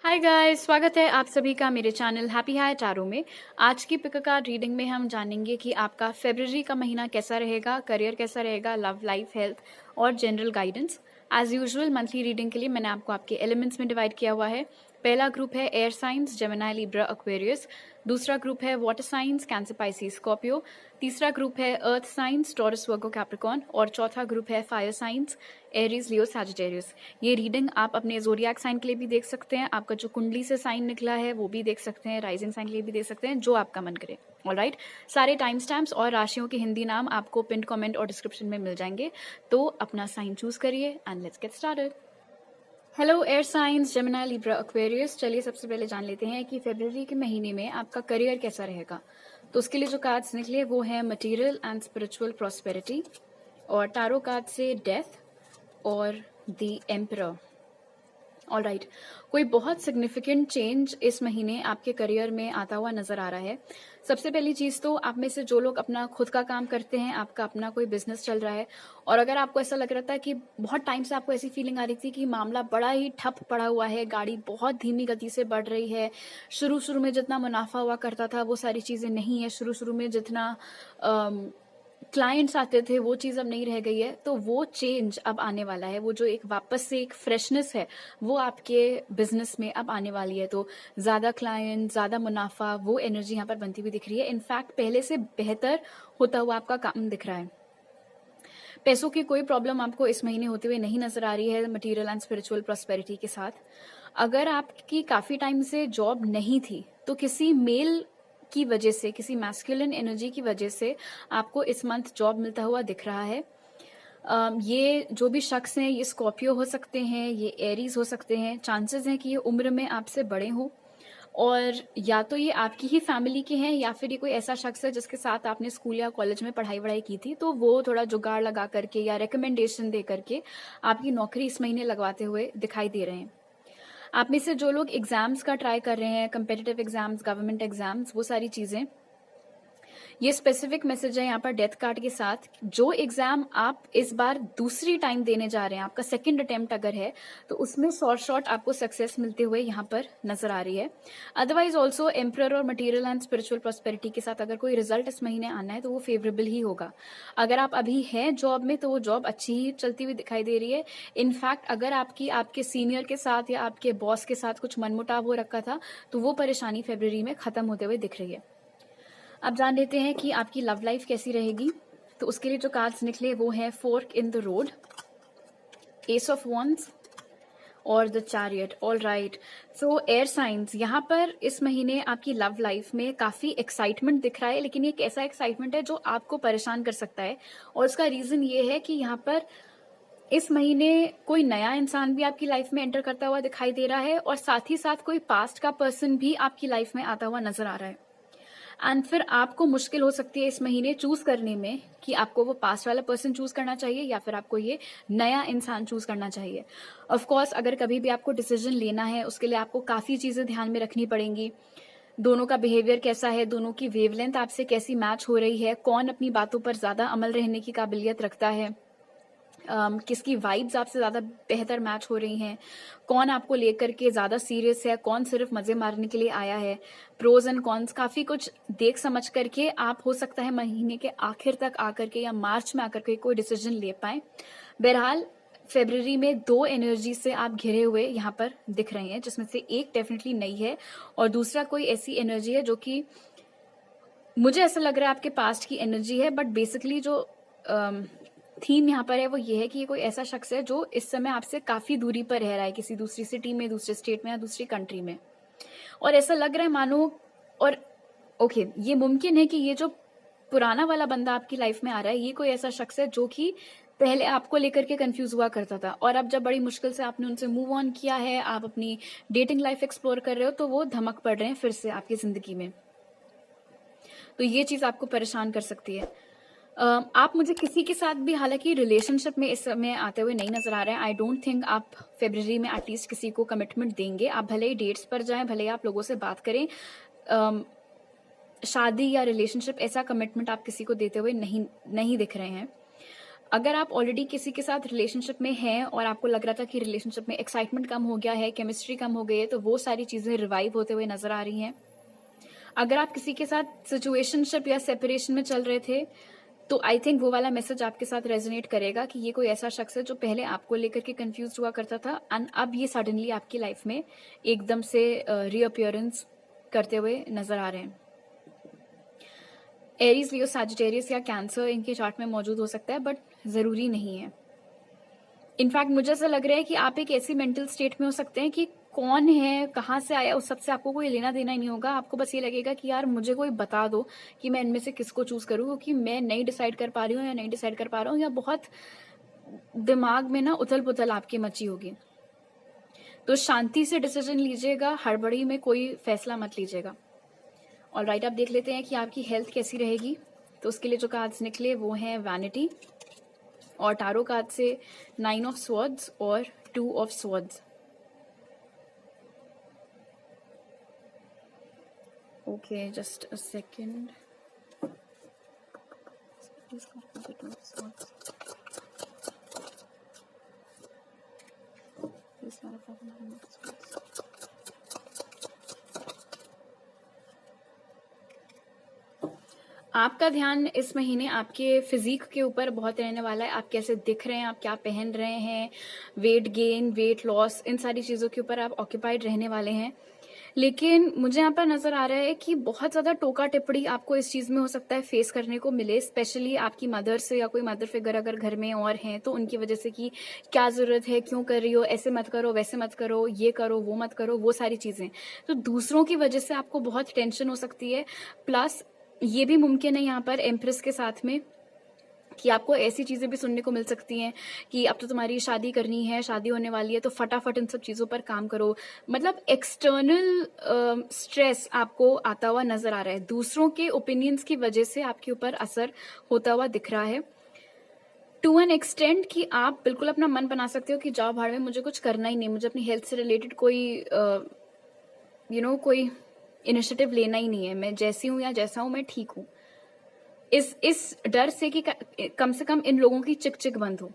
Hi guys, स्वागत है आप सभी का मेरे चैनल हैप्पी हाई टैरो में। आज की पिक कार्ड रीडिंग में हम जानेंगे कि आपका फरवरी का महीना कैसा रहेगा, करियर कैसा रहेगा, लव लाइफ, हेल्थ और general guidance. As usual monthly reading के लिए मैंने आपको आपके एलिमेंट्स में डिवाइड किया हुआ है। पहला ग्रुप है air science Gemini Libra Aquarius, दूसरा ग्रुप है water signs cancer Pisces Scorpio, तीसरा ग्रुप है earth science Taurus Virgo Capricorn और चौथा ग्रुप है fire signs Aries Leo Sagittarius. ये रीडिंग आप अपने ज़ोडिएक साइन के लिए भी देख सकते हैं, आपका जो कुंडली से साइन निकला है वो भी देख सकते हैं, राइजिंग साइन के लिए भी देख सकते हैं, जो आपका मन करे। ऑलराइट, सारे टाइम स्टैम्प्स और राशियों के हिंदी नाम आपको पिन कमेंट और डिस्क्रिप्शन में मिल जाएंगे, तो अपना साइन चूज करिए and let's get started. Hello air science Gemini Libra Aquarius. चलिए सबसे पहले जान लेते हैं कि फरवरी के महीने में आपका करियर कैसा रहेगा। तो उसके लिए जो कार्ड्स निकले वो है मटेरियल एंड स्पिरिचुअल प्रॉस्पेरिटी, और टारो कार्ड से डेथ और द एम्परर। ऑलराइट, कोई बहुत सिग्निफिकेंट चेंज इस महीने आपके करियर में आता हुआ नजर आ रहा है। सबसे पहली चीज तो आप में से जो लोग अपना खुद का काम करते हैं, आपका अपना कोई बिजनेस चल रहा है, और अगर आपको ऐसा लग रहा था कि बहुत टाइम से आपको ऐसी फीलिंग आ रही थी कि मामला बड़ा ही ठप पड़ा हुआ है, गाड़ी बहुत धीमी गति से बढ़ रही है, शुरू शुरू में जितना मुनाफा हुआ करता था वो सारी चीजें नहीं है, शुरू शुरू में जितना क्लाइंट्स आते थे वो चीज़ अब नहीं रह गई है, तो वो चेंज अब आने वाला है। वो जो एक वापस से एक फ्रेशनेस है वो आपके बिजनेस में अब आने वाली है। तो ज़्यादा क्लाइंट, ज़्यादा मुनाफा, वो एनर्जी यहाँ पर बनती हुई दिख रही है। इनफैक्ट पहले से बेहतर होता हुआ आपका काम दिख रहा है। पैसों की कोई प्रॉब्लम आपको इस महीने होते हुए नहीं नजर आ रही है मटेरियल एंड स्पिरिचुअल प्रॉस्पेरिटी के साथ। अगर आपकी काफ़ी टाइम से जॉब नहीं थी तो किसी मेल की वजह से, किसी मैस्कुलिन एनर्जी की वजह से आपको इस मंथ जॉब मिलता हुआ दिख रहा है। ये जो भी शख्स हैं, ये स्कॉर्पियो हो सकते हैं, ये एरीज हो सकते हैं। चांसेस हैं कि ये उम्र में आपसे बड़े हों, और या तो ये आपकी ही फैमिली के हैं या फिर ये कोई ऐसा शख्स है जिसके साथ आपने स्कूल या कॉलेज में पढ़ाई वढ़ाई की थी, तो वो थोड़ा जुगाड़ लगा करके या रिकमेंडेशन दे करके आपकी नौकरी इस महीने लगवाते हुए दिखाई दे रहे हैं। आप में से जो लोग एग्जाम्स का ट्राई कर रहे हैं, कंपेटिटिव एग्जाम्स, गवर्नमेंट एग्जाम्स, वो सारी चीज़ें, ये स्पेसिफिक मैसेज है यहाँ पर डेथ कार्ड के साथ। जो एग्जाम आप इस बार दूसरी टाइम देने जा रहे हैं, आपका सेकंड अटेम्प्ट अगर है, तो उसमें शॉर्ट आपको सक्सेस मिलते हुए यहाँ पर नजर आ रही है। अदरवाइज ऑल्सो एम्परर और मटेरियल एंड स्पिरिचुअल प्रॉस्पेरिटी के साथ अगर कोई रिजल्ट इस महीने आना है तो वो फेवरेबल ही होगा। अगर आप अभी हैं जॉब में तो वो जॉब अच्छी ही चलती हुई दिखाई दे रही है। इनफैक्ट अगर आपके सीनियर के साथ या आपके बॉस के साथ कुछ मनमुटाव हो रखा था तो वो परेशानी फरवरी में खत्म होते हुए दिख रही है। अब जान लेते हैं कि आपकी लव लाइफ कैसी रहेगी। तो उसके लिए जो कार्ड्स निकले वो है fork in the road, ace of wands और the chariot. All right, so air signs, यहाँ पर इस महीने आपकी लव लाइफ में काफी एक्साइटमेंट दिख रहा है, लेकिन ये एक ऐसा एक्साइटमेंट है जो आपको परेशान कर सकता है। और उसका रीजन ये है कि यहाँ पर इस महीने कोई नया इंसान भी आपकी लाइफ में एंटर करता हुआ दिखाई दे रहा है, और साथ ही साथ कोई पास्ट का पर्सन भी आपकी लाइफ में आता हुआ नजर आ रहा है। एंड फिर आपको मुश्किल हो सकती है इस महीने चूज करने में कि आपको वो पास्ट वाला पर्सन चूज करना चाहिए या फिर आपको ये नया इंसान चूज करना चाहिए। ऑफ कोर्स अगर कभी भी आपको डिसीजन लेना है उसके लिए आपको काफी चीजें ध्यान में रखनी पड़ेंगी। दोनों का बिहेवियर कैसा है, दोनों की वेवलेंथ आपसे कैसी मैच हो रही है, कौन अपनी बातों पर ज्यादा अमल रहने की काबिलियत रखता है, किसकी वाइब्स आपसे ज़्यादा बेहतर मैच हो रही हैं, कौन आपको लेकर के ज़्यादा सीरियस है, कौन सिर्फ मज़े मारने के लिए आया है। प्रोज एंड कॉन्स काफ़ी कुछ देख समझ करके आप हो सकता है महीने के आखिर तक आकर के या मार्च में आकर के कोई डिसीजन ले पाए। बहरहाल फेब्रवरी में दो एनर्जी से आप घिरे हुए यहाँ पर दिख रहे हैं, जिसमें से एक डेफिनेटली नई है और दूसरा कोई ऐसी एनर्जी है जो कि मुझे ऐसा लग रहा है आपके पास्ट की एनर्जी है। बट बेसिकली जो थीम यहाँ पर है वो ये है कि ये कोई ऐसा शख्स है जो इस समय आपसे काफी दूरी पर रह रहा है, किसी दूसरी सिटी में, दूसरे स्टेट में या दूसरी कंट्री में, और ऐसा लग रहा है मानो, और ओके ये मुमकिन है कि ये जो पुराना वाला बंदा आपकी लाइफ में आ रहा है ये कोई ऐसा शख्स है जो कि पहले आपको लेकर के कंफ्यूज हुआ करता था, और अब जब बड़ी मुश्किल से आपने उनसे मूव ऑन किया है, आप अपनी डेटिंग लाइफ एक्सप्लोर कर रहे हो, तो वो धमक पड़ रहे हैं फिर से आपकी जिंदगी में। तो ये चीज आपको परेशान कर सकती है। आप मुझे किसी के साथ भी हालांकि रिलेशनशिप में इस समय आते हुए नहीं नजर आ रहे हैं। आई डोंट थिंक आप फरवरी में एटलीस्ट किसी को कमिटमेंट देंगे। आप भले ही डेट्स पर जाएं, भले ही आप लोगों से बात करें, शादी या रिलेशनशिप ऐसा कमिटमेंट आप किसी को देते हुए नहीं दिख रहे हैं। अगर आप ऑलरेडी किसी के साथ रिलेशनशिप में हैं और आपको लग रहा था कि रिलेशनशिप में एक्साइटमेंट कम हो गया है, केमिस्ट्री कम हो गई है, तो वो सारी चीज़ें रिवाइव होते हुए नजर आ रही हैं। अगर आप किसी के साथ सिचुएशनशिप या सेपरेशन में चल रहे थे, तो आई थिंक वो वाला मैसेज आपके साथ रेजोनेट करेगा कि ये कोई ऐसा शख्स है जो पहले आपको लेकर के कंफ्यूज हुआ करता था एंड अब ये सडनली आपकी लाइफ में एकदम से रीअपियरेंस करते हुए नजर आ रहे हैं। एरीज, लियो, सैजिटेरियस या कैंसर इनके चार्ट में मौजूद हो सकता है, बट जरूरी नहीं है। इनफैक्ट मुझे ऐसा लग रहा है कि आप एक ऐसी मेंटल स्टेट में हो सकते हैं कि कौन है, कहाँ से आया, उस सबसे आपको कोई लेना देना ही नहीं होगा। आपको बस ये लगेगा कि यार मुझे कोई बता दो कि मैं इनमें से किसको चूज करूँ, क्योंकि मैं नहीं डिसाइड कर पा रही हूँ या नहीं डिसाइड कर पा रहा हूँ, या बहुत दिमाग में ना उथल पुथल आपकी मची होगी। तो शांति से डिसीजन लीजिएगा, हड़बड़ी में कोई फैसला मत लीजिएगा। ऑलराइट, अब देख लेते हैं कि आपकी हेल्थ कैसी रहेगी। तो उसके लिए जो कार्ड्स निकले वो हैं वैनिटी, और टारो कार्ड से 9 ऑफ स्वॉर्ड्स और 2 of swords. Okay, just a second. आपका ध्यान इस महीने आपके फिजिक के ऊपर बहुत रहने वाला है। आप कैसे दिख रहे हैं, आप क्या पहन रहे हैं, वेट गेन, वेट लॉस, इन सारी चीज़ों के ऊपर आप ऑक्यूपाइड रहने वाले हैं। लेकिन मुझे यहाँ पर नजर आ रहा है कि बहुत ज़्यादा टोका टिप्पणी आपको इस चीज़ में हो सकता है फेस करने को मिले, स्पेशली आपकी मदर से, या कोई मदर फिगर अगर घर में और हैं तो उनकी वजह से, कि क्या ज़रूरत है, क्यों कर रही हो, ऐसे मत करो, वैसे मत करो, ये करो, वो मत करो, वो सारी चीज़ें। तो दूसरों की वजह से आपको बहुत टेंशन हो सकती है। प्लस ये भी मुमकिन है यहाँ पर एम्प्रेस के साथ में कि आपको ऐसी चीज़ें भी सुनने को मिल सकती हैं कि अब तो तुम्हारी शादी करनी है, शादी होने वाली है, तो फटाफट इन सब चीज़ों पर काम करो। मतलब एक्सटर्नल स्ट्रेस आपको आता हुआ नजर आ रहा है, दूसरों के ओपिनियंस की वजह से आपके ऊपर असर होता हुआ दिख रहा है, टू एन एक्सटेंट कि आप बिल्कुल अपना मन बना सकते हो कि जाओ भाड़ में, मुझे कुछ करना ही नहीं, मुझे अपनी हेल्थ से रिलेटेड कोई कोई इनिशिएटिव लेना ही नहीं है, मैं जैसी हूँ या जैसा हूँ मैं ठीक हूँ। इस डर से कि कम से कम इन लोगों की चिक चिक बंद हो।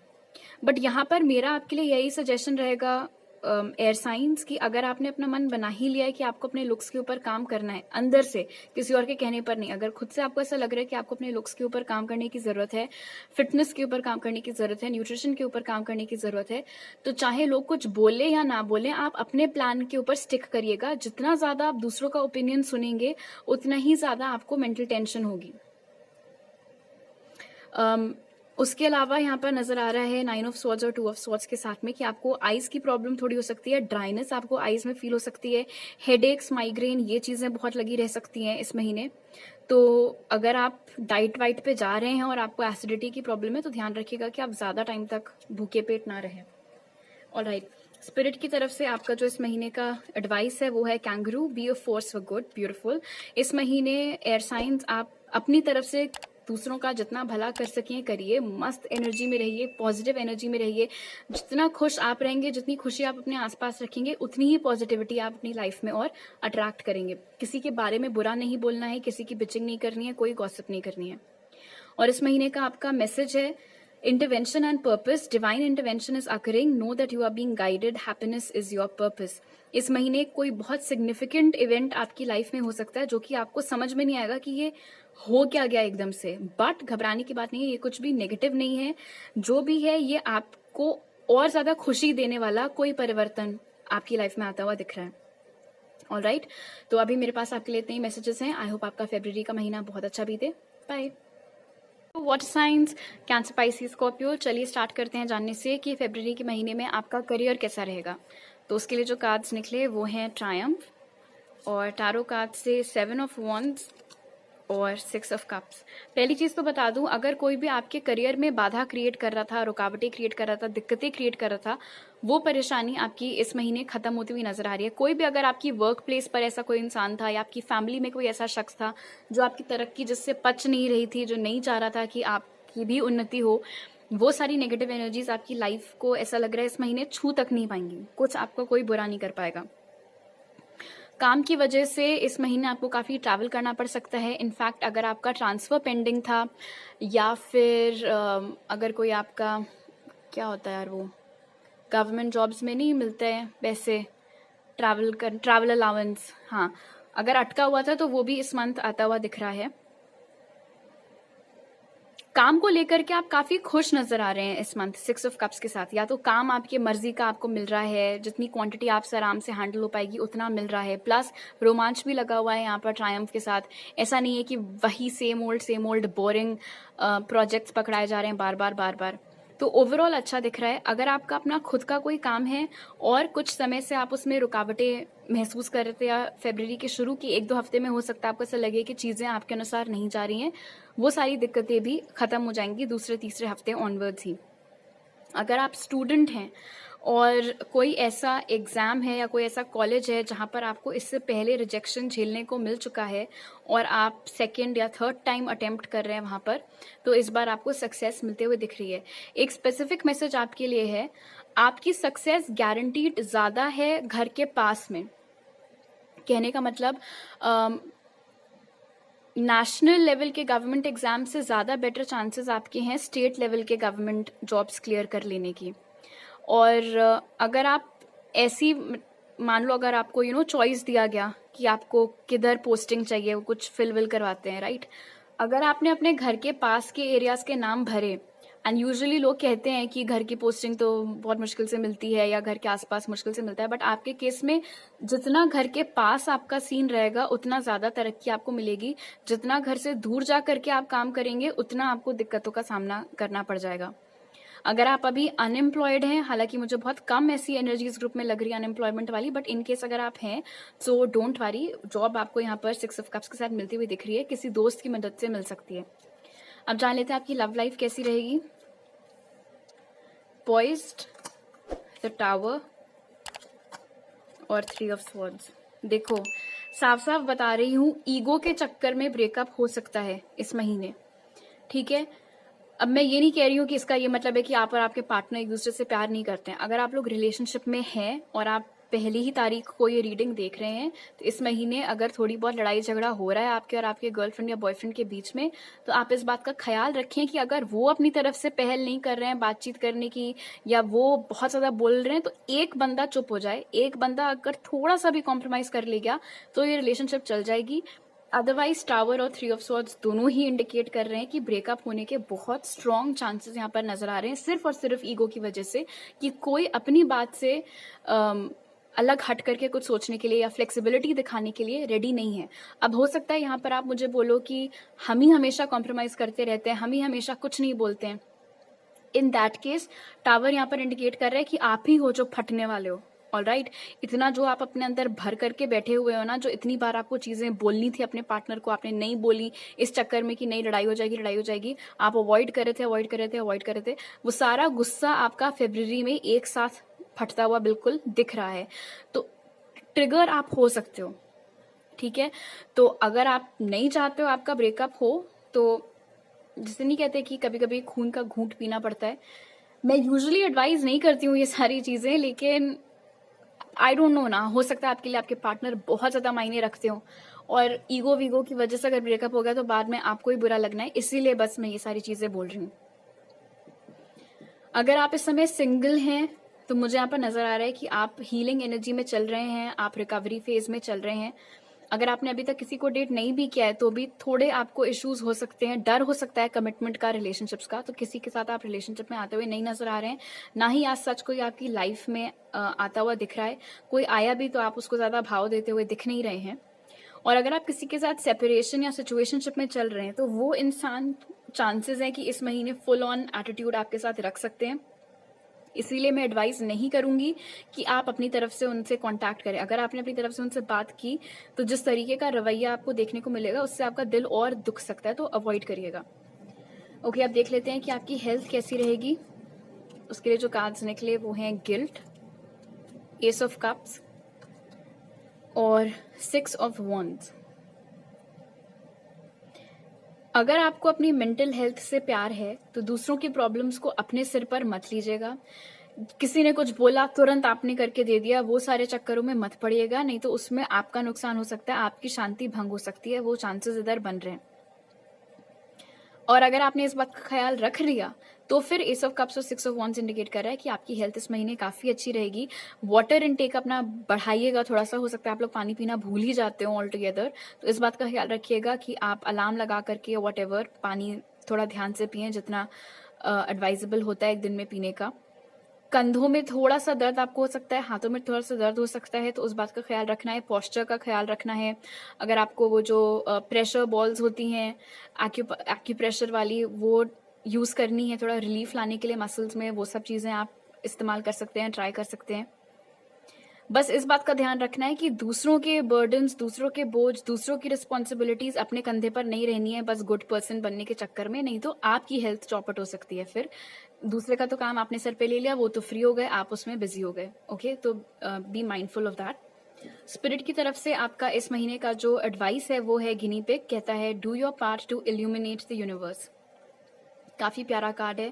बट यहाँ पर मेरा आपके लिए यही सजेशन रहेगा एयर साइंस, कि अगर आपने अपना मन बना ही लिया है कि आपको अपने लुक्स के ऊपर काम करना है अंदर से, किसी और के कहने पर नहीं, अगर खुद से आपको ऐसा लग रहा है कि आपको अपने लुक्स के ऊपर काम करने की जरूरत है, फिटनेस के ऊपर काम करने की जरूरत है, न्यूट्रिशन के ऊपर काम करने की जरूरत है, तो चाहे लोग कुछ बोले या ना बोले, आप अपने प्लान के ऊपर स्टिक करिएगा। जितना ज्यादा आप दूसरों का ओपिनियन सुनेंगे उतना ही ज्यादा आपको मेंटल टेंशन होगी। उसके अलावा यहाँ पर नजर आ रहा है 9 ऑफ स्वॉर्ड्स और 2 ऑफ स्वॉर्ड्स के साथ में कि आपको आइज की प्रॉब्लम थोड़ी हो सकती है, ड्राइनेस आपको आइज में फील हो सकती है, हेडेक्स, माइग्रेन, ये चीजें बहुत लगी रह सकती हैं इस महीने। तो अगर आप डाइट वाइट पे जा रहे हैं और आपको एसिडिटी की प्रॉब्लम है तो ध्यान रखिएगा कि आप ज्यादा टाइम तक भूखे पेट ना रहें। ऑलराइट, स्पिरिट की तरफ से आपका जो इस महीने का एडवाइस है वो है kangaroo, be a force for good, beautiful. इस महीने एयर साइंस आप अपनी तरफ से दूसरों का जितना भला कर सकें करिए, मस्त एनर्जी में रहिए, पॉजिटिव एनर्जी में रहिए। जितना खुश आप रहेंगे, जितनी खुशी आप अपने आसपास रखेंगे, उतनी ही पॉजिटिविटी आप अपनी लाइफ में और अट्रैक्ट करेंगे। किसी के बारे में बुरा नहीं बोलना है, किसी की बिचिंग नहीं करनी है, कोई गॉसिप नहीं करनी है। और इस महीने का आपका मैसेज है intervention and purpose, divine intervention is occurring, know that you are being guided, happiness is your purpose। इस महीने कोई बहुत सिग्निफिकेंट इवेंट आपकी लाइफ में हो सकता है जो कि आपको समझ में नहीं आएगा कि ये हो क्या गया एकदम से, बट घबराने की बात नहीं है, ये कुछ भी नेगेटिव नहीं है। जो भी है ये आपको और ज्यादा खुशी देने वाला कोई परिवर्तन आपकी लाइफ में आता हुआ दिख रहा है। ऑलराइट, तो अभी मेरे पास आपके लिए इतने ही मैसेजेस हैं। आई होप आपका फरवरी का महीना बहुत अच्छा बीते। Bye. Water signs, cancer, pisces, scorpio. चलिए स्टार्ट करते हैं जानने से कि फरवरी के महीने में आपका करियर कैसा रहेगा। तो उसके लिए जो कार्ड्स निकले वो हैं ट्रायम्फ, और टारो कार्ड से 7 ऑफ वॉन्ड्स और 6 ऑफ कप्स। पहली चीज तो बता दूं, अगर कोई भी आपके करियर में बाधा क्रिएट कर रहा था, रुकावटें क्रिएट कर रहा था, दिक्कतें क्रिएट कर रहा था, वो परेशानी आपकी इस महीने खत्म होती हुई नजर आ रही है। कोई भी अगर आपकी वर्क प्लेस पर ऐसा कोई इंसान था, या आपकी फैमिली में कोई ऐसा शख्स था जो आपकी तरक्की जिससे पच नहीं रही थी, जो नहीं चाह रहा था कि आपकी भी उन्नति हो, वो सारी नेगेटिव एनर्जीज आपकी लाइफ को ऐसा लग रहा है इस महीने छू तक नहीं पाएंगी, कुछ आपको कोई बुरा नहीं कर पाएगा। काम की वजह से इस महीने आपको काफ़ी ट्रैवल करना पड़ सकता है। इनफैक्ट अगर आपका ट्रांसफ़र पेंडिंग था या फिर अगर कोई आपका क्या होता है यार, वो गवर्नमेंट जॉब्स में नहीं मिलते हैं पैसे, ट्रैवल अलाउंस, हाँ, अगर अटका हुआ था तो वो भी इस मंथ आता हुआ दिख रहा है। काम को लेकर के आप काफ़ी खुश नज़र आ रहे हैं इस मंथ 6 ऑफ कप्स के साथ। या तो काम आपके मर्जी का आपको मिल रहा है, जितनी क्वांटिटी आपसे आराम से हैंडल हो पाएगी उतना मिल रहा है, प्लस रोमांच भी लगा हुआ है यहाँ पर ट्रायम्फ के साथ। ऐसा नहीं है कि वही सेम ओल्ड बोरिंग प्रोजेक्ट्स पकड़ाए जा रहे हैं बार बार। तो ओवरऑल अच्छा दिख रहा है। अगर आपका अपना खुद का कोई काम है और कुछ समय से आप उसमें रुकावटें महसूस कर रहे थे या फरवरी के शुरू की 1-2 हफ्ते में हो सकता है आपको ऐसा लगे कि चीज़ें आपके अनुसार नहीं जा रही हैं, वो सारी दिक्कतें भी ख़त्म हो जाएंगी दूसरे-तीसरे हफ्ते ऑनवर्ड्स ही। अगर आप स्टूडेंट हैं और कोई ऐसा एग्ज़ाम है या कोई ऐसा कॉलेज है जहाँ पर आपको इससे पहले रिजेक्शन झेलने को मिल चुका है और आप सेकंड या थर्ड टाइम अटेम्प्ट कर रहे हैं वहाँ पर, तो इस बार आपको सक्सेस मिलते हुए दिख रही है। एक स्पेसिफिक मैसेज आपके लिए है, आपकी सक्सेस गारंटीड ज़्यादा है घर के पास में। कहने का मतलब नेशनल लेवल के गवर्नमेंट एग्जाम से ज़्यादा बेटर चांसेस आपके हैं स्टेट लेवल के गवर्नमेंट जॉब्स क्लियर कर लेने की। और अगर आप ऐसी मान लो, अगर आपको चॉइस दिया गया कि आपको किधर पोस्टिंग चाहिए, वो कुछ फिल करवाते हैं, राइट। अगर आपने अपने घर के पास के एरियाज़ के नाम भरे, एंड यूजुअली लोग कहते हैं कि घर की पोस्टिंग तो बहुत मुश्किल से मिलती है या घर के आसपास मुश्किल से मिलता है, बट आपके केस में जितना घर के पास आपका सीन रहेगा उतना ज़्यादा तरक्की आपको मिलेगी। जितना घर से दूर जा करके आप काम करेंगे उतना आपको दिक्कतों का सामना करना पड़ जाएगा। अगर आप अभी अनएम्प्लॉयड हैं, हालांकि मुझे बहुत कम ऐसी एनर्जी इस ग्रुप में लग रही है अनएम्प्लॉयमेंट वाली, बट इन केस अगर आप हैं तो डोंट वरी, जॉब आपको यहाँ पर 6 ऑफ कप्स के साथ मिलती हुई दिख रही है, किसी दोस्त की मदद से मिल सकती है। अब जान लेते हैं आपकी लव लाइफ कैसी रहेगी। पॉइज्ड, द टावर और 3 ऑफ स्वॉर्ड्स। देखो, साफ साफ बता रही हूँ, ईगो के चक्कर में ब्रेकअप हो सकता है इस महीने, ठीक है। अब मैं ये नहीं कह रही हूँ कि इसका ये मतलब है कि आप और आपके पार्टनर एक दूसरे से प्यार नहीं करते हैं। अगर आप लोग रिलेशनशिप में हैं और आप पहली ही तारीख को ये रीडिंग देख रहे हैं, तो इस महीने अगर थोड़ी बहुत लड़ाई झगड़ा हो रहा है आपके और आपके गर्लफ्रेंड या बॉयफ्रेंड के बीच में, तो आप इस बात का ख्याल रखें कि अगर वो अपनी तरफ से पहल नहीं कर रहे हैं बातचीत करने की, या वो बहुत ज़्यादा बोल रहे हैं, तो एक बंदा चुप हो जाए। एक बंदा अगर थोड़ा सा भी कॉम्प्रोमाइज़ कर ले गया तो ये रिलेशनशिप चल जाएगी। अदरवाइज टावर और 3 ऑफ स्वॉर्ड्स दोनों ही इंडिकेट कर रहे हैं कि ब्रेकअप होने के बहुत स्ट्रॉन्ग चांसेस यहाँ पर नजर आ रहे हैं, सिर्फ और सिर्फ ईगो की वजह से, कि कोई अपनी बात से अलग हट करके कुछ सोचने के लिए या फ्लेक्सिबिलिटी दिखाने के लिए रेडी नहीं है। अब हो सकता है यहाँ पर आप मुझे बोलो कि हम ही हमेशा कॉम्प्रोमाइज करते रहते हैं, हम ही हमेशा कुछ नहीं बोलते हैं। इन दैट केस टावर यहाँ पर इंडिकेट कर रहा है कि आप ही हो जो फटने वाले हो। ऑलराइट, इतना जो आप अपने अंदर भर करके बैठे हुए हो ना, जो इतनी बार आपको चीजें बोलनी थी अपने पार्टनर को, आपने नहीं बोली इस चक्कर में कि नहीं लड़ाई हो जाएगी, आप अवॉइड कर रहे थे, वो सारा गुस्सा आपका फरवरी में एक साथ फटता हुआ बिल्कुल दिख रहा है। तो ट्रिगर आप हो सकते हो, ठीक है। तो अगर आप नहीं चाहते हो आपका ब्रेकअप हो, तो जिसे नहीं कहते कि कभी कभी खून का घूंट पीना पड़ता है। मैं यूजुअली एडवाइज नहीं करती हूँ ये सारी चीजें, लेकिन आई डोंट नो ना, हो सकता है आपके लिए आपके पार्टनर बहुत ज्यादा मायने रखते हो और ईगो वीगो की वजह से अगर ब्रेकअप हो गया तो बाद में आपको ही बुरा लगना है, इसीलिए बस मैं ये सारी चीजें बोल रही हूँ। अगर आप इस समय सिंगल हैं तो मुझे यहाँ पर नजर आ रहा है कि आप हीलिंग एनर्जी में चल रहे हैं, आप रिकवरी फेज में चल रहे हैं। अगर आपने अभी तक किसी को डेट नहीं भी किया है तो भी थोड़े आपको इश्यूज हो सकते हैं, डर हो सकता है कमिटमेंट का, रिलेशनशिप्स का। तो किसी के साथ आप रिलेशनशिप में आते हुए नहीं नजर आ रहे हैं, ना ही आज सच कोई आपकी लाइफ में आता हुआ दिख रहा है। कोई आया भी तो आप उसको ज्यादा भाव देते हुए दिख नहीं रहे हैं। और अगर आप किसी के साथ सेपरेशन या सिचुएशनशिप में चल रहे हैं तो वो इंसान चांसेस है कि इस महीने फुल ऑन एटीट्यूड आपके साथ रख सकते हैं। इसीलिए मैं एडवाइस नहीं करूंगी कि आप अपनी तरफ से उनसे कांटेक्ट करें। अगर आपने अपनी तरफ से उनसे बात की तो जिस तरीके का रवैया आपको देखने को मिलेगा उससे आपका दिल और दुख सकता है, तो अवॉइड करिएगा। ओके, अब देख लेते हैं कि आपकी हेल्थ कैसी रहेगी। उसके लिए जो कार्ड्स निकले वो हैं गिल्ट, एस ऑफ कप्स और 6 ऑफ वॉन्ड्स। अगर आपको अपनी मेंटल हेल्थ से प्यार है तो दूसरों की प्रॉब्लम्स को अपने सिर पर मत लीजिएगा। किसी ने कुछ बोला तुरंत आपने करके दे दिया, वो सारे चक्करों में मत पड़िएगा, नहीं तो उसमें आपका नुकसान हो सकता है, आपकी शांति भंग हो सकती है, वो चांसेस इधर बन रहे हैं। और अगर आपने इस बात का ख्याल रख लिया तो फिर एस ऑफ कप्स और सिक्स ऑफ वॉन्ड्स इंडिकेट कर रहा है कि आपकी हेल्थ इस महीने काफ़ी अच्छी रहेगी। वाटर इनटेक अपना बढ़ाइएगा थोड़ा सा, हो सकता है आप लोग पानी पीना भूल ही जाते हो ऑल टुगेदर, तो इस बात का ख्याल रखिएगा कि आप अलार्म लगा करके वॉट एवर पानी थोड़ा ध्यान से पिएं, जितना एडवाइजेबल होता है एक दिन में पीने का। कंधों में थोड़ा सा दर्द आपको हो सकता है, हाथों में थोड़ा सा दर्द हो सकता है, तो उस बात का ख्याल रखना है, पोस्चर का ख्याल रखना है। अगर आपको वो जो प्रेशर बॉल्स होती हैं एक्यूप्रेशर वाली, वो यूज़ करनी है थोड़ा रिलीफ लाने के लिए मसल्स में, वो सब चीज़ें आप इस्तेमाल कर सकते हैं, ट्राई कर सकते हैं। बस इस बात का ध्यान रखना है कि दूसरों के बर्डन्स, दूसरों के बोझ, दूसरों की रिस्पॉन्सिबिलिटीज अपने कंधे पर नहीं रहनी है बस गुड पर्सन बनने के चक्कर में, नहीं तो आपकी हेल्थ चौपट हो सकती है। फिर दूसरे का तो काम आपने सर पे ले लिया, वो तो फ्री हो गए, आप उसमें बिजी हो गए। ओके, तो B mindful of that. Spirit की तरफ से आपका इस महीने का जो एडवाइस है वो है गिनी पिग, कहता है do your part two illuminate the universe. काफ़ी प्यारा कार्ड है।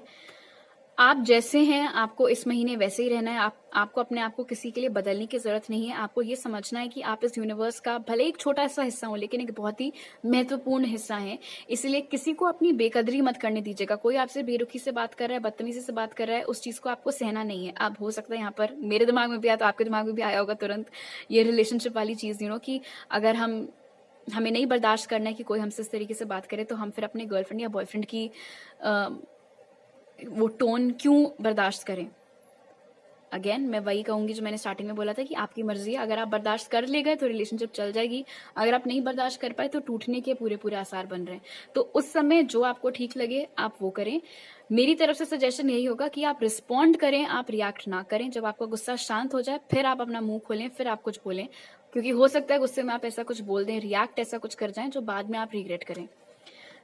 आप जैसे हैं आपको इस महीने वैसे ही रहना है। आपको अपने आप को किसी के लिए बदलने की जरूरत नहीं है। आपको ये समझना है कि आप इस यूनिवर्स का भले एक छोटा सा हिस्सा हो, लेकिन एक बहुत ही महत्वपूर्ण हिस्सा है। इसलिए किसी को अपनी बेकदरी मत करने दीजिएगा। कोई आपसे बेरुखी से बात कर रहा है, बदतमीजी से बात कर रहा है, उस चीज को आपको सहना नहीं है। अब हो सकता है यहाँ पर मेरे दिमाग में भी आया तो आपके दिमाग में भी आया होगा तुरंत ये रिलेशनशिप वाली चीज, कि अगर हमें नहीं बर्दाश्त करना है कि कोई हमसे इस तरीके से बात करे, तो हम फिर अपने गर्लफ्रेंड या बॉयफ्रेंड की वो टोन क्यों बर्दाश्त करें। अगेन मैं वही कहूंगी जो मैंने स्टार्टिंग में बोला था कि आपकी मर्जी है। अगर आप बर्दाश्त कर ले गए तो रिलेशनशिप चल जाएगी, अगर आप नहीं बर्दाश्त कर पाए तो टूटने के पूरे पूरे आसार बन रहे हैं। तो उस समय जो आपको ठीक लगे आप वो करें। मेरी तरफ से सजेशन यही होगा कि आप रिस्पॉन्ड करें, आप रिएक्ट ना करें। जब आपका गुस्सा शांत हो जाए फिर आप अपना मुंह खोलें, फिर आप कुछ बोलें, क्योंकि हो सकता है गुस्से में आप ऐसा कुछ बोल दें, रिएक्ट ऐसा कुछ कर जाएं जो बाद में आप रिग्रेट करें।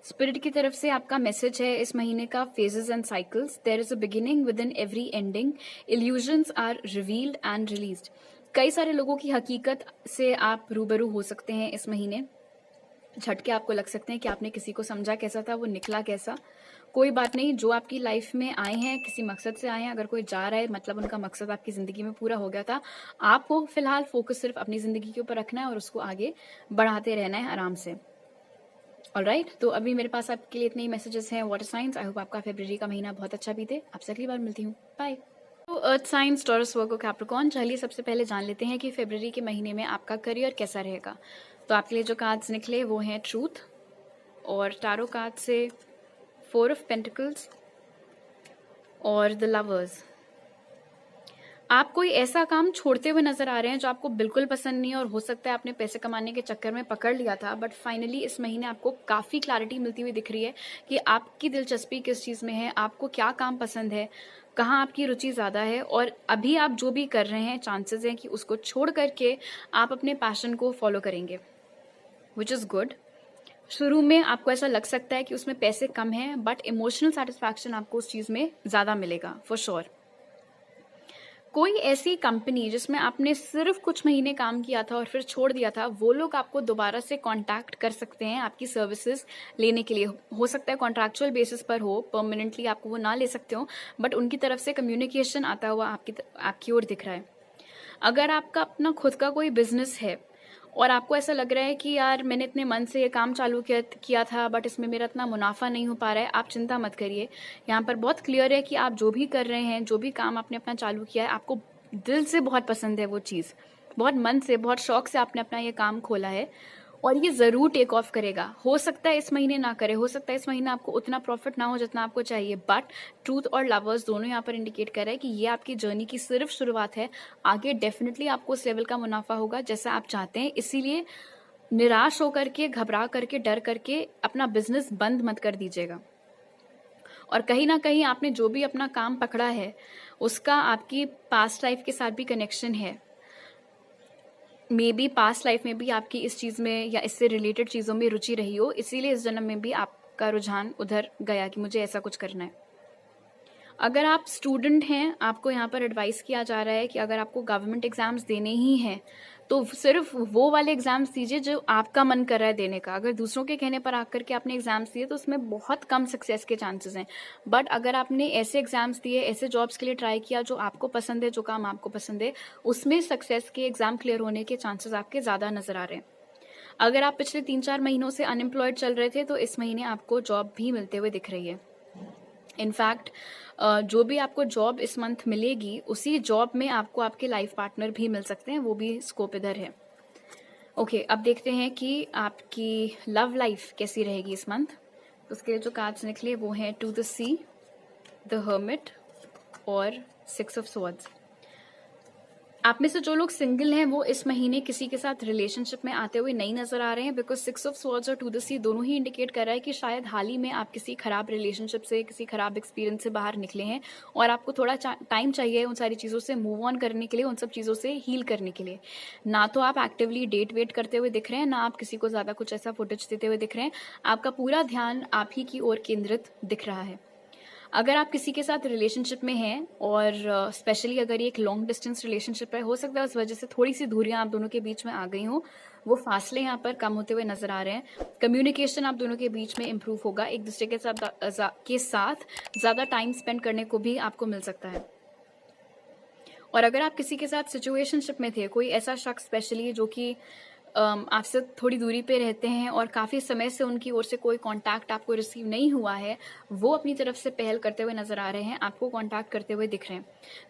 स्पिरिट की तरफ से आपका मैसेज है इस महीने का, phases and cycles, there is a beginning within every ending, illusions are revealed and released. कई सारे लोगों की हकीकत से आप रूबरू हो सकते हैं इस महीने। झटके आपको लग सकते हैं कि आपने किसी को समझा कैसा था, वो निकला कैसा। कोई बात नहीं, जो आपकी लाइफ में आए हैं किसी मकसद से आए हैं। अगर कोई जा रहा है मतलब उनका मकसद आपकी ज़िंदगी में पूरा हो गया था। आपको फिलहाल फोकस सिर्फ अपनी ज़िंदगी के ऊपर रखना है और उसको आगे बढ़ाते रहना है आराम से। ऑलराइट, तो अभी मेरे पास आपके लिए इतने ही मैसेजेस हैं वाटर साइंस। आई होप आपका फरवरी का महीना बहुत अच्छा बीते। आपसे अगली बार मिलती हूँ, बाय। तो अर्थ साइंस, टॉरस, वर्गो, कैप्रिकॉर्न, चलिए सबसे पहले जान लेते हैं कि फरवरी के महीने में आपका करियर कैसा रहेगा। तो आपके लिए जो कार्ड्स निकले वो हैं ट्रूथ, और टारो कार्ड से 4 ऑफ पेंटिकल्स और द लवर्स। आप कोई ऐसा काम छोड़ते हुए नजर आ रहे हैं जो आपको बिल्कुल पसंद नहीं है, और हो सकता है आपने पैसे कमाने के चक्कर में पकड़ लिया था, बट फाइनली इस महीने आपको काफ़ी क्लैरिटी मिलती हुई दिख रही है कि आपकी दिलचस्पी किस चीज़ में है, आपको क्या काम पसंद है, कहाँ आपकी रुचि ज़्यादा है। और अभी आप जो भी कर रहे हैं चांसेस हैं कि उसको छोड़ करके आप अपने पैशन को फॉलो करेंगे, विच इज़ गुड। शुरू में आपको ऐसा लग सकता है कि उसमें पैसे कम हैं, बट इमोशनल सेटिस्फैक्शन आपको उस चीज़ में ज़्यादा मिलेगा फॉर श्योर। कोई ऐसी कंपनी जिसमें आपने सिर्फ कुछ महीने काम किया था और फिर छोड़ दिया था, वो लोग आपको दोबारा से कांटेक्ट कर सकते हैं आपकी सर्विसेज लेने के लिए। हो सकता है कॉन्ट्रैक्चुअल बेसिस पर हो, परमानेंटली आपको वो ना ले सकते हो, बट उनकी तरफ से कम्युनिकेशन आता हुआ आपकी ओर दिख रहा है। अगर आपका अपना खुद का कोई बिजनेस है और आपको ऐसा लग रहा है कि यार मैंने इतने मन से ये काम चालू किया था बट इसमें मेरा इतना मुनाफा नहीं हो पा रहा है, आप चिंता मत करिए। यहाँ पर बहुत क्लियर है कि आप जो भी कर रहे हैं, जो भी काम आपने अपना चालू किया है, आपको दिल से बहुत पसंद है वो चीज़, बहुत मन से, बहुत शौक से आपने अपना ये काम खोला है और ये ज़रूर टेक ऑफ करेगा। हो सकता है इस महीने ना करे, हो सकता है इस महीने आपको उतना प्रॉफिट ना हो जितना आपको चाहिए, बट ट्रूथ और लवर्स दोनों यहाँ पर इंडिकेट कर रहे हैं कि ये आपकी जर्नी की सिर्फ शुरुआत है। आगे डेफिनेटली आपको उस लेवल का मुनाफा होगा जैसा आप चाहते हैं। इसीलिए निराश होकर के, घबरा करके, डर करके अपना बिजनेस बंद मत कर दीजिएगा। और कहीं ना कहीं आपने जो भी अपना काम पकड़ा है उसका आपकी पास्ट लाइफ के साथ भी कनेक्शन है। मे बी पास्ट लाइफ में भी आपकी इस चीज़ में या इससे रिलेटेड चीज़ों में रुचि रही हो, इसीलिए इस जन्म में भी आपका रुझान उधर गया कि मुझे ऐसा कुछ करना है। अगर आप स्टूडेंट हैं, आपको यहाँ पर एडवाइस किया जा रहा है कि अगर आपको गवर्नमेंट एग्जाम्स देने ही हैं तो सिर्फ वो वाले एग्जाम्स दीजिए जो आपका मन कर रहा है देने का। अगर दूसरों के कहने पर आकर के आपने एग्जाम्स दिए तो उसमें बहुत कम सक्सेस के चांसेस हैं। बट अगर आपने ऐसे एग्जाम्स दिए, ऐसे जॉब्स के लिए ट्राई किया जो आपको पसंद है, जो काम आपको पसंद है, उसमें सक्सेस के एग्जाम क्लियर होने के चांसेस आपके ज़्यादा नजर आ रहे हैं। अगर आप पिछले 3-4 महीनों से अनएम्प्लॉयड चल रहे थे तो इस महीने आपको जॉब भी मिलते हुए दिख रही है। इनफैक्ट जो भी आपको जॉब इस मंथ मिलेगी उसी जॉब में आपको आपके लाइफ पार्टनर भी मिल सकते हैं, वो भी स्कोप इधर है। ओके, अब देखते हैं कि आपकी लव लाइफ कैसी रहेगी इस मंथ। तो उसके लिए जो कार्ड्स निकले वो हैं two the sea, the hermit और 6 ऑफ स्वॉर्ड्स। आप में से जो लोग सिंगल हैं वो इस महीने किसी के साथ रिलेशनशिप में आते हुए नहीं नजर आ रहे हैं, बिकॉज 6 ऑफ स्वॉर्ड्स और टू द सी दोनों ही इंडिकेट कर रहा है कि शायद हाल ही में आप किसी खराब रिलेशनशिप से, किसी खराब एक्सपीरियंस से बाहर निकले हैं और आपको थोड़ा टाइम चाहिए उन सारी चीज़ों से मूव ऑन करने के लिए, उन सब चीज़ों से हील करने के लिए। ना तो आप एक्टिवली डेट वेट करते हुए दिख रहे हैं, ना आप किसी को ज़्यादा कुछ ऐसा फुटेज देते हुए दिख रहे हैं। आपका पूरा ध्यान आप ही की ओर केंद्रित दिख रहा है। अगर आप किसी के साथ रिलेशनशिप में हैं और स्पेशली अगर ये एक लॉन्ग डिस्टेंस रिलेशनशिप है, हो सकता है उस वजह से थोड़ी सी दूरियां आप दोनों के बीच में आ गई हो, वो फासले यहाँ पर कम होते हुए नजर आ रहे हैं। कम्युनिकेशन आप दोनों के बीच में इंप्रूव होगा, एक दूसरे के साथ ज़्यादा टाइम स्पेंड करने को भी आपको मिल सकता है। और अगर आप किसी के साथ सिचुएशनशिप में थे, कोई ऐसा शख्स स्पेशली जो कि आपसे थोड़ी दूरी पे रहते हैं और काफ़ी समय से उनकी ओर से कोई कांटेक्ट आपको रिसीव नहीं हुआ है, वो अपनी तरफ से पहल करते हुए नज़र आ रहे हैं, आपको कांटेक्ट करते हुए दिख रहे हैं।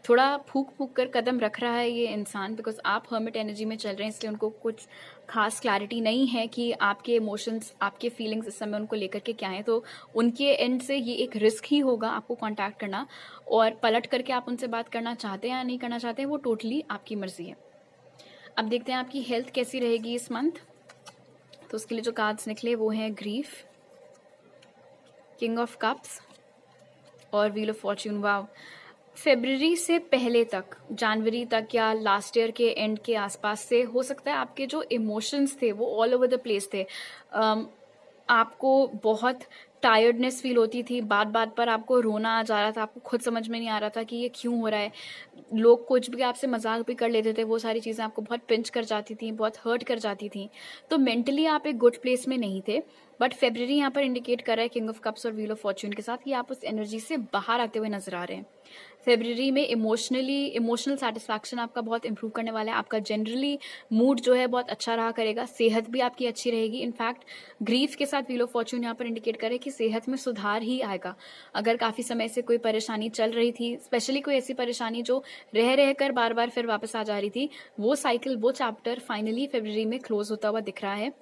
थोड़ा फूक फूक कर कदम रख रहा है ये इंसान, बिकॉज आप हर्मिट एनर्जी में चल रहे हैं, इसलिए उनको कुछ खास क्लैरिटी नहीं है कि आपके इमोशंस, आपके फीलिंग्स इस समय उनको लेकर के क्या है। तो उनके एंड से ये एक रिस्क ही होगा आपको कांटेक्ट करना, और पलट करके आप उनसे बात करना चाहते हैं या नहीं करना चाहते हैं वो टोटली आपकी मर्जी है। अब देखते हैं आपकी हेल्थ कैसी रहेगी इस मंथ। तो उसके लिए जो कार्ड्स निकले वो हैं ग्रीफ, किंग ऑफ कप्स और व्हील ऑफ फॉर्च्यून। वाव, फरवरी से पहले तक, जनवरी तक या लास्ट ईयर के एंड के आसपास से हो सकता है आपके जो इमोशंस थे वो ऑल ओवर द प्लेस थे। आपको बहुत टायर्डनेस फील होती थी, बात बात पर आपको रोना आ जा रहा था, आपको खुद समझ में नहीं आ रहा था कि ये क्यों हो रहा है। लोग कुछ भी आपसे मजाक भी कर लेते थे, वो सारी चीज़ें आपको बहुत पिंच कर जाती थी, बहुत हर्ट कर जाती थी। तो मेंटली आप एक गुड प्लेस में नहीं थे। बट फेब्रवरी यहाँ पर इंडिकेट कर रहा है किंग ऑफ कप्स और व्हील ऑफ फॉर्च्यून के साथ कि आप उस एनर्जी से बाहर आते हुए नजर आ रहे हैं। फेब्रवरी में इमोशनल सेटिस्फैक्शन आपका बहुत इंप्रूव करने वाला है। आपका जनरली मूड जो है बहुत अच्छा रहा करेगा, सेहत भी आपकी अच्छी रहेगी। इनफैक्ट ग्रीफ के साथ व्हील ऑफ फॉर्च्यून यहाँ पर इंडिकेट करे कि सेहत में सुधार ही आएगा। अगर काफ़ी समय से कोई परेशानी चल रही थी, स्पेशली कोई ऐसी परेशानी जो रह कर बार बार फिर वापस आ जा रही थी, वो साइकिल, वो चैप्टर फाइनली फरवरी में क्लोज होता हुआ दिख रहा है।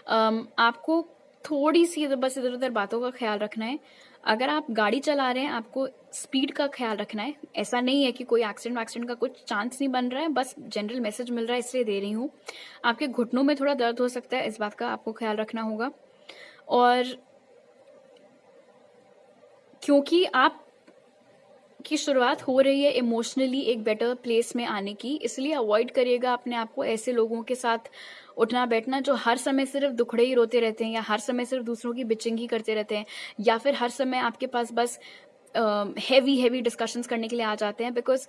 आपको थोड़ी सी बस इधर उधर बातों का ख्याल रखना है। अगर आप गाड़ी चला रहे हैं आपको स्पीड का ख्याल रखना है। ऐसा नहीं है कि कोई एक्सीडेंट का कुछ चांस नहीं बन रहा है, बस जनरल मैसेज मिल रहा है इसलिए दे रही हूँ। आपके घुटनों में थोड़ा दर्द हो सकता है, इस बात का आपको ख्याल रखना होगा। और क्योंकि आप की शुरुआत हो रही है इमोशनली एक बेटर प्लेस में आने की, इसलिए अवॉइड करिएगा अपने आप को ऐसे लोगों के साथ उठना बैठना जो हर समय सिर्फ दुखड़े ही रोते रहते हैं, या हर समय सिर्फ दूसरों की बिचिंग ही करते रहते हैं, या फिर हर समय आपके पास बस हैवी डिस्कशंस करने के लिए आ जाते हैं। बिकॉज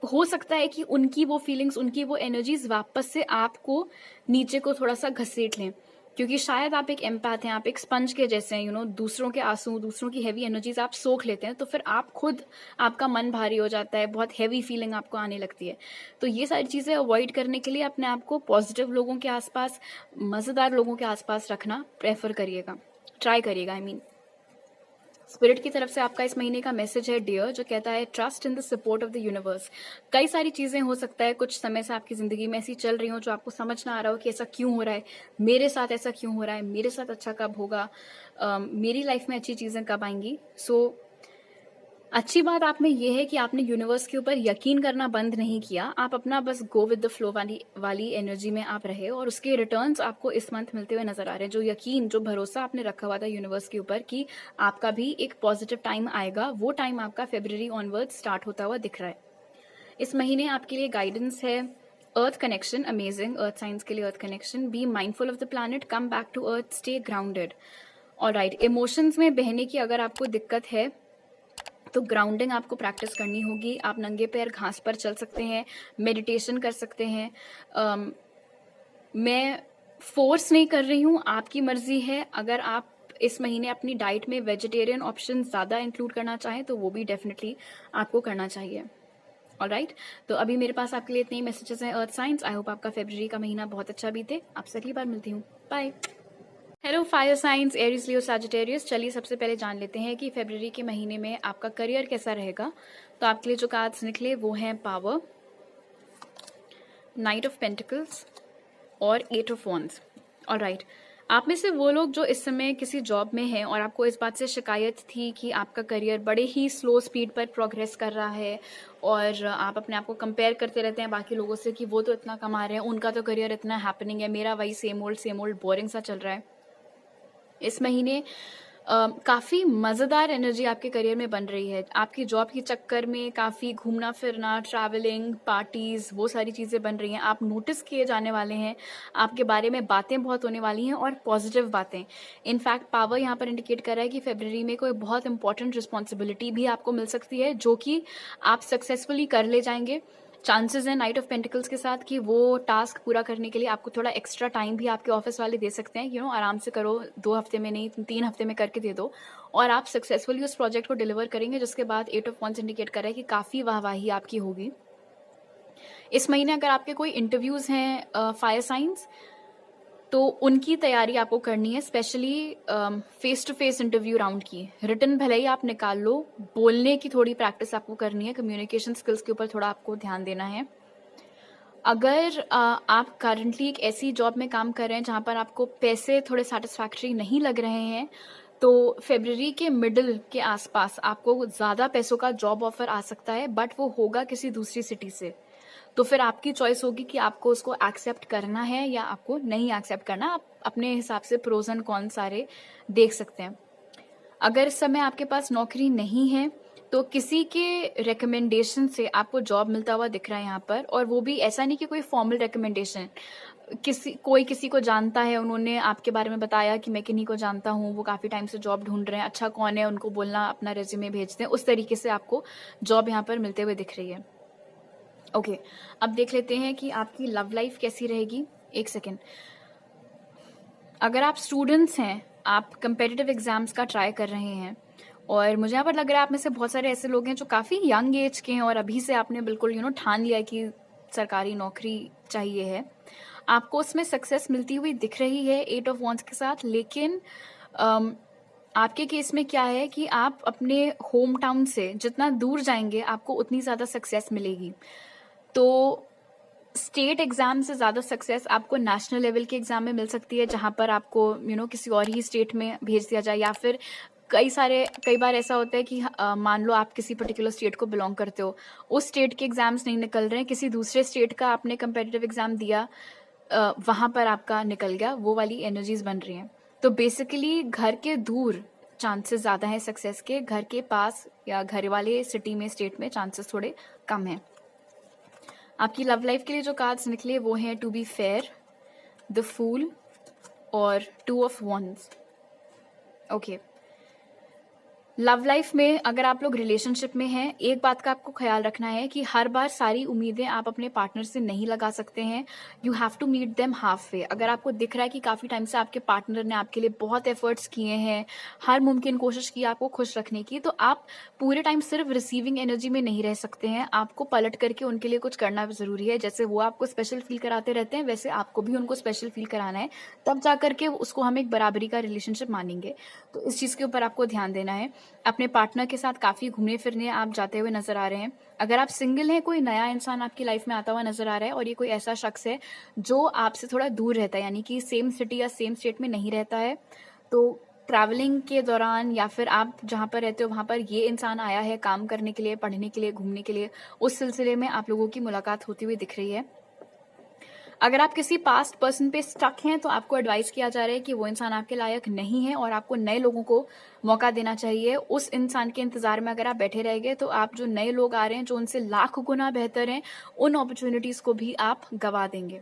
हो सकता है कि उनकी वो फीलिंग्स, उनकी वो एनर्जीज वापस से आपको नीचे को थोड़ा सा घसीट लें, क्योंकि शायद आप एक एम्पैथ हैं, आप एक स्पंज के जैसे हैं, दूसरों के आंसू, दूसरों की हैवी एनर्जीज आप सोख लेते हैं, तो फिर आप खुद, आपका मन भारी हो जाता है, बहुत हैवी फीलिंग आपको आने लगती है। तो ये सारी चीज़ें अवॉइड करने के लिए अपने आप को पॉजिटिव लोगों के आसपास, मज़ेदार लोगों के आसपास रखना प्रेफर करिएगा, ट्राई करिएगा। आई मीन स्पिरिट की तरफ से आपका इस महीने का मैसेज है डियर, जो कहता है trust in the support of the universe. कई सारी चीजें हो सकता है कुछ समय से आपकी जिंदगी में ऐसी चल रही हो जो आपको समझ ना आ रहा हो कि ऐसा क्यों हो रहा है, मेरे साथ ऐसा क्यों हो रहा है, मेरे साथ अच्छा कब होगा, मेरी लाइफ में अच्छी चीजें कब आएंगी। सो अच्छी बात आप में ये है कि आपने यूनिवर्स के ऊपर यकीन करना बंद नहीं किया, आप अपना बस गो विद द फ्लो वाली एनर्जी में आप रहे, और उसके रिटर्न्स आपको इस मंथ मिलते हुए नजर आ रहे हैं। जो यकीन, जो भरोसा आपने रखा हुआ था यूनिवर्स के ऊपर कि आपका भी एक पॉजिटिव टाइम आएगा, वो टाइम आपका फरवरी ऑनवर्ड स्टार्ट होता हुआ दिख रहा है। इस महीने आपके लिए गाइडेंस है earth connection, amazing. Earth signs के लिए earth connection, be mindful of the planet, come back to earth, stay grounded. Alright, emotions में बहने की अगर आपको दिक्कत है तो ग्राउंडिंग आपको प्रैक्टिस करनी होगी। आप नंगे पैर घास पर चल सकते हैं, मेडिटेशन कर सकते हैं। मैं फोर्स नहीं कर रही हूँ, आपकी मर्जी है। अगर आप इस महीने अपनी डाइट में वेजिटेरियन ऑप्शन ज़्यादा इंक्लूड करना चाहें तो वो भी डेफिनेटली आपको करना चाहिए। ऑलराइट, तो अभी मेरे पास आपके लिए इतने ही मैसेजेस हैं अर्थ साइंस। आई होप आपका फेब्रुअरी का महीना बहुत अच्छा बीते। आपसे अगली बार मिलती हूँ, bye. Hello fire signs, Aries, Leo, Sagittarius. चलिए सबसे पहले जान लेते हैं कि फरवरी के महीने में आपका करियर कैसा रहेगा। तो आपके लिए जो कार्ड्स निकले वो हैं पावर, नाइट ऑफ पेंटिकल्स और 8 ऑफ वॉन्ड्स। ऑलराइट, आप में से वो लोग जो इस समय किसी जॉब में हैं और आपको इस बात से शिकायत थी कि आपका करियर बड़े ही स्लो स्पीड पर प्रोग्रेस कर रहा है और आप अपने आप को कंपेयर करते रहते हैं बाकी लोगों से कि वो तो इतना कमा रहे हैं, उनका तो करियर इतना हैपनिंग है, मेरा वही सेम ओल्ड बोरिंग सा चल रहा है। इस महीने काफ़ी मज़ेदार एनर्जी आपके करियर में बन रही है। आपकी जॉब के चक्कर में काफ़ी घूमना फिरना, ट्रैवलिंग, पार्टीज़, वो सारी चीज़ें बन रही हैं। आप नोटिस किए जाने वाले हैं, आपके बारे में बातें बहुत होने वाली हैं और पॉजिटिव बातें। इनफैक्ट पावर यहाँ पर इंडिकेट कर रहा है कि फरवरी में कोई बहुत इंपॉर्टेंट रिस्पॉन्सिबिलिटी भी आपको मिल सकती है जो कि आप सक्सेसफुली कर ले जाएंगे। चांसेस हैं नाइट ऑफ पेंटिकल्स के साथ कि वो टास्क पूरा करने के लिए आपको थोड़ा एक्स्ट्रा टाइम भी आपके ऑफिस वाले दे सकते हैं। आराम से करो, 2 हफ्ते में नहीं 3 हफ्ते में करके दे दो और आप सक्सेसफुली उस प्रोजेक्ट को डिलीवर करेंगे, जिसके बाद 8 ऑफ वॉन्ड्स इंडिकेट कर रहा है कि काफ़ी वाहवाही आपकी होगी। इस महीने अगर आपके कोई इंटरव्यूज़ हैं फायर साइंस, तो उनकी तैयारी आपको करनी है, specially face to face interview round की। रिटन भले ही आप निकाल लो, बोलने की थोड़ी प्रैक्टिस आपको करनी है, कम्युनिकेशन स्किल्स के ऊपर थोड़ा आपको ध्यान देना है। अगर आप करंटली एक ऐसी जॉब में काम कर रहे हैं जहाँ पर आपको पैसे थोड़े सेटिस्फैक्ट्री नहीं लग रहे हैं, तो फरवरी के मिडिल के आसपास आपको ज़्यादा पैसों का जॉब ऑफर आ सकता है, बट वो होगा किसी दूसरी सिटी से। तो फिर आपकी चॉइस होगी कि आपको उसको एक्सेप्ट करना है या आपको नहीं एक्सेप्ट करना। आप अपने हिसाब से प्रोज एंड कॉन सारे देख सकते हैं। अगर इस समय आपके पास नौकरी नहीं है तो किसी के रिकमेंडेशन से आपको जॉब मिलता हुआ दिख रहा है यहाँ पर, और वो भी ऐसा नहीं कि कोई फॉर्मल रिकमेंडेशन, कोई किसी को जानता है, उन्होंने आपके बारे में बताया कि मैं किन्हीं को जानता हूँ, वो काफ़ी टाइम से जॉब ढूंढ रहे हैं, अच्छा कौन है, उनको बोलना, अपना रेज्यूमे भेजते हैं, उस तरीके से आपको जॉब यहाँ पर मिलते हुए दिख रही है। ओके, अब देख लेते हैं कि आपकी लव लाइफ कैसी रहेगी। एक सेकेंड। अगर आप स्टूडेंट्स हैं, आप कंपेटिटिव एग्जाम्स का ट्राई कर रहे हैं, और मुझे यहाँ पर लग रहा है आप में से बहुत सारे ऐसे लोग हैं जो काफ़ी यंग एज के हैं और अभी से आपने बिल्कुल ठान लिया है कि सरकारी नौकरी चाहिए है, आपको उसमें सक्सेस मिलती हुई दिख रही है 8 ऑफ वॉन्ड्स के साथ। लेकिन आपके केस में क्या है कि आप अपने होम टाउन से जितना दूर जाएंगे आपको उतनी ज़्यादा सक्सेस मिलेगी। तो स्टेट एग्जाम से ज़्यादा सक्सेस आपको नेशनल लेवल के एग्जाम में मिल सकती है, जहाँ पर आपको किसी और ही स्टेट में भेज दिया जाए, या फिर कई बार ऐसा होता है कि मान लो आप किसी पर्टिकुलर स्टेट को बिलोंग करते हो, उस स्टेट के एग्जाम्स नहीं निकल रहे हैं, किसी दूसरे स्टेट का आपने कंपेटिटिव एग्जाम दिया, वहाँ पर आपका निकल गया, वो वाली एनर्जीज बन रही हैं। तो बेसिकली घर के दूर चांसेस ज़्यादा हैं सक्सेस के, घर के पास या घर वाले सिटी में, स्टेट में चांसेस थोड़े कम हैं। आपकी लव लाइफ के लिए जो कार्ड्स निकले वो हैं to be fair, the fool और 2 of wands. Okay, love life में अगर आप लोग रिलेशनशिप में हैं, एक बात का आपको ख्याल रखना है कि हर बार सारी उम्मीदें आप अपने पार्टनर से नहीं लगा सकते हैं। You have to meet them half way. अगर आपको दिख रहा है कि काफ़ी टाइम से आपके पार्टनर ने आपके लिए बहुत एफर्ट्स किए हैं, हर मुमकिन कोशिश की आपको खुश रखने की, तो आप पूरे टाइम सिर्फ रिसीविंग एनर्जी में नहीं रह सकते हैं, आपको पलट करके उनके लिए कुछ करना ज़रूरी है। जैसे वो आपको स्पेशल फील कराते रहते हैं, वैसे आपको भी उनको स्पेशल फील कराना है, तब जा करके उसको हम एक बराबरी का रिलेशनशिप मानेंगे। तो इस चीज़ के ऊपर आपको ध्यान देना है। अपने पार्टनर के साथ काफ़ी घूमने फिरने आप जाते हुए नजर आ रहे हैं। अगर आप सिंगल हैं, कोई नया इंसान आपकी लाइफ में आता हुआ नजर आ रहा है, और ये कोई ऐसा शख्स है जो आपसे थोड़ा दूर रहता है, यानी कि सेम सिटी या सेम स्टेट में नहीं रहता है, तो ट्रैवलिंग के दौरान या फिर आप जहाँ पर रहते हो वहाँ पर ये इंसान आया है काम करने के लिए, पढ़ने के लिए, घूमने के लिए, उस सिलसिले में आप लोगों की मुलाकात होती हुई दिख रही है। अगर आप किसी पास्ट पर्सन पे स्टक हैं तो आपको एडवाइस किया जा रहा है कि वो इंसान आपके लायक नहीं है और आपको नए लोगों को मौका देना चाहिए। उस इंसान के इंतजार में अगर आप बैठे रह गए तो आप जो नए लोग आ रहे हैं जो उनसे लाख गुना बेहतर हैं, उन अपॉर्चुनिटीज को भी आप गवा देंगे।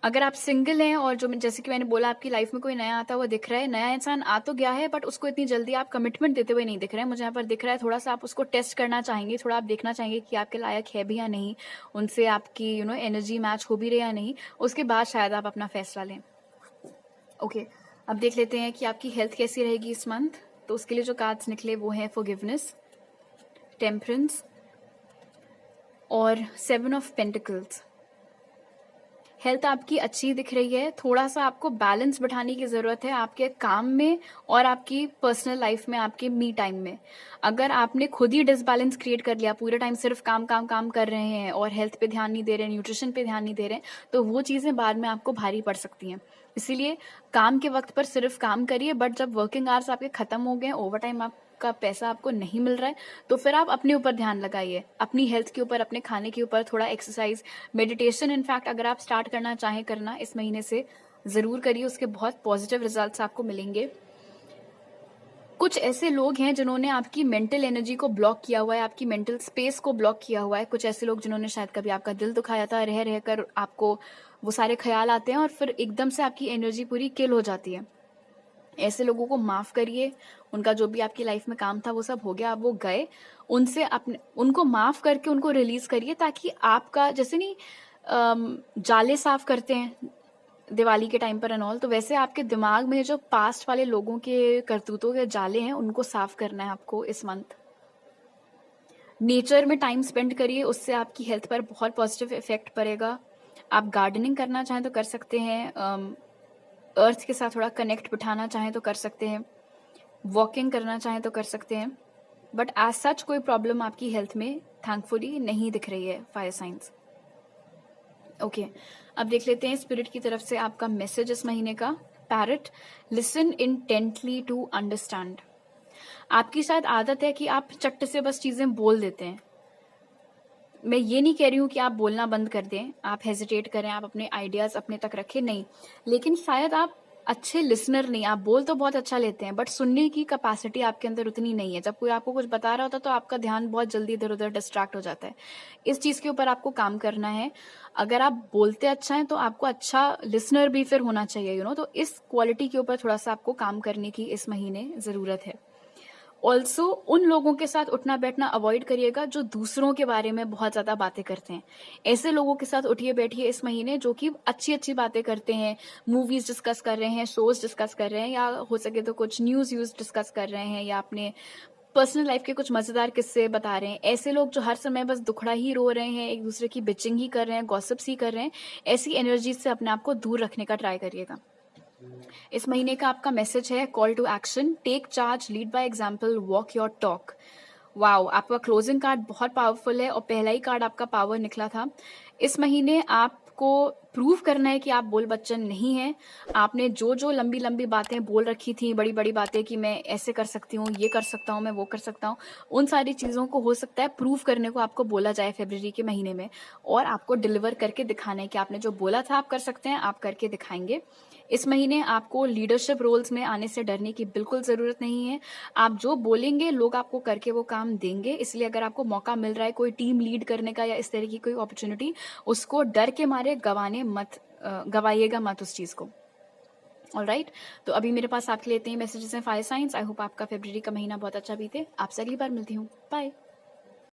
अगर आप सिंगल हैं और जो जैसे कि मैंने बोला आपकी लाइफ में कोई नया आता हुआ दिख रहा है, नया इंसान आ तो गया है बट उसको इतनी जल्दी आप कमिटमेंट देते हुए नहीं दिख रहे हैं। मुझे यहाँ पर दिख रहा है थोड़ा सा आप उसको टेस्ट करना चाहेंगे, थोड़ा आप देखना चाहेंगे कि आपके लायक है भी या नहीं, उनसे आपकी एनर्जी मैच हो भी रही या नहीं, उसके बाद शायद आप अपना फैसला लें। ओके, अब देख लेते हैं कि आपकी हेल्थ कैसी रहेगी इस मंथ। तो उसके लिए जो कार्ड्स निकले वो हैं फॉरगिवनेस, टेम्परेंस और 7 ऑफ पेंटिकल्स। हेल्थ आपकी अच्छी दिख रही है, थोड़ा सा आपको बैलेंस बिठाने की ज़रूरत है आपके काम में और आपकी पर्सनल लाइफ में, आपके मी टाइम में। अगर आपने खुद ही डिसबैलेंस क्रिएट कर लिया, पूरे टाइम सिर्फ काम काम काम कर रहे हैं और हेल्थ पे ध्यान नहीं दे रहे हैं, न्यूट्रिशन पे ध्यान नहीं दे रहे हैं, तो वो चीज़ें बाद में आपको भारी पड़ सकती हैं। इसीलिए काम के वक्त पर सिर्फ काम करिए, बट जब वर्किंग आवर्स आपके खत्म हो गए, ओवर टाइम आपका पैसा आपको नहीं मिल रहा है, तो फिर आप अपने ऊपर ध्यान लगाइए, अपनी हेल्थ के ऊपर, अपने खाने के ऊपर, थोड़ा एक्सरसाइज, मेडिटेशन इनफैक्ट अगर आप स्टार्ट करना चाहें करना इस महीने से ज़रूर करिए, उसके बहुत पॉजिटिव रिजल्ट्स आपको मिलेंगे। कुछ ऐसे लोग हैं जिन्होंने आपकी मेंटल एनर्जी को ब्लॉक किया हुआ है, आपकी मेंटल स्पेस को ब्लॉक किया हुआ है। कुछ ऐसे लोग जिन्होंने शायद कभी आपका दिल दुखाया था, रह रहकर आपको वो सारे ख्याल आते हैं और फिर एकदम से आपकी एनर्जी पूरी किल हो जाती है। ऐसे लोगों को माफ़ करिए, उनका जो भी आपकी लाइफ में काम था वो सब हो गया, अब वो गए, उनसे अपने उनको माफ़ करके उनको रिलीज़ करिए, ताकि आपका जैसे नहीं जाले साफ करते हैं दिवाली के टाइम पर एंड ऑल, तो वैसे आपके दिमाग में जो पास्ट वाले लोगों के करतूतों के जाले हैं उनको साफ करना है आपको इस मंथ। नेचर में टाइम स्पेंड करिए, उससे आपकी हेल्थ पर बहुत पॉजिटिव इफेक्ट पड़ेगा। आप गार्डनिंग करना चाहें तो कर सकते हैं, अर्थ के साथ थोड़ा कनेक्ट बिठाना चाहें तो कर सकते हैं, वॉकिंग करना चाहें तो कर सकते हैं, बट एज सच कोई प्रॉब्लम आपकी हेल्थ में थैंकफुली नहीं दिख रही है फायर साइंस। ओके, अब देख लेते हैं स्पिरिट की तरफ से आपका मैसेज इस महीने का। Parrot, listen intently to understand. आपकी शायद आदत है कि आप चट से बस चीज़ें बोल देते हैं। मैं ये नहीं कह रही हूँ कि आप बोलना बंद कर दें, आप हेजिटेट करें, आप अपने आइडियाज़ अपने तक रखें, नहीं, लेकिन शायद आप अच्छे लिसनर नहीं। आप बोल तो बहुत अच्छा लेते हैं बट सुनने की कैपेसिटी आपके अंदर उतनी नहीं है। जब कोई आपको कुछ बता रहा होता है तो आपका ध्यान बहुत जल्दी इधर उधर डिस्ट्रैक्ट हो जाता है। इस चीज़ के ऊपर आपको काम करना है। अगर आप बोलते अच्छा हैं तो आपको अच्छा लिसनर भी फिर होना चाहिए, तो इस क्वालिटी के ऊपर थोड़ा सा आपको काम करने की इस महीने ज़रूरत है। ऑल्सो उन लोगों के साथ उठना बैठना अवॉइड करिएगा जो दूसरों के बारे में बहुत ज़्यादा बातें करते हैं। ऐसे लोगों के साथ उठिए बैठिए इस महीने जो कि अच्छी अच्छी बातें करते हैं, मूवीज़ डिस्कस कर रहे हैं, शोज़ डिस्कस कर रहे हैं, या हो सके तो कुछ न्यूज़ डिस्कस कर रहे हैं, या अपने पर्सनल लाइफ के कुछ मज़ेदार किस्से बता रहे हैं। ऐसे लोग जो हर समय बस दुखड़ा ही रो रहे हैं, एक दूसरे की बिचिंग ही कर रहे हैं, गॉसिप्स ही कर रहे हैं, ऐसी एनर्जीज से अपने आप को दूर रखने का ट्राई करिएगा। इस महीने का आपका मैसेज है call to action, take charge, lead by example, walk your talk. Wow, आपका क्लोजिंग कार्ड बहुत पावरफुल है और पहला ही कार्ड आपका पावर निकला था। इस महीने आपको प्रूव करना है कि आप बोल बच्चन नहीं हैं। आपने जो जो लंबी लंबी बातें बोल रखी थी, बड़ी बड़ी बातें कि मैं ऐसे कर सकती हूँ, ये कर सकता हूँ, मैं वो कर सकता हूँ, उन सारी चीज़ों को हो सकता है प्रूव करने को आपको बोला जाए फरवरी के महीने में, और आपको डिलीवर करके दिखाना है कि आपने जो बोला था आप कर सकते हैं, आप करके दिखाएंगे। इस महीने आपको लीडरशिप रोल्स में आने से डरने की बिल्कुल ज़रूरत नहीं है। आप जो बोलेंगे लोग आपको करके वो काम देंगे। इसलिए अगर आपको मौका मिल रहा है कोई टीम लीड करने का या इस तरह की कोई अपॉर्चुनिटी, उसको डर के मारे गवाइएगा मत उस चीज़ को। ऑलराइट, तो अभी मेरे पास आपके लिए इतने ही मैसेजेस हैं फायर साइंस। आई होप आपका फरवरी का महीना बहुत अच्छा बीते। आपसे अगली बार मिलती हूँ। बाय।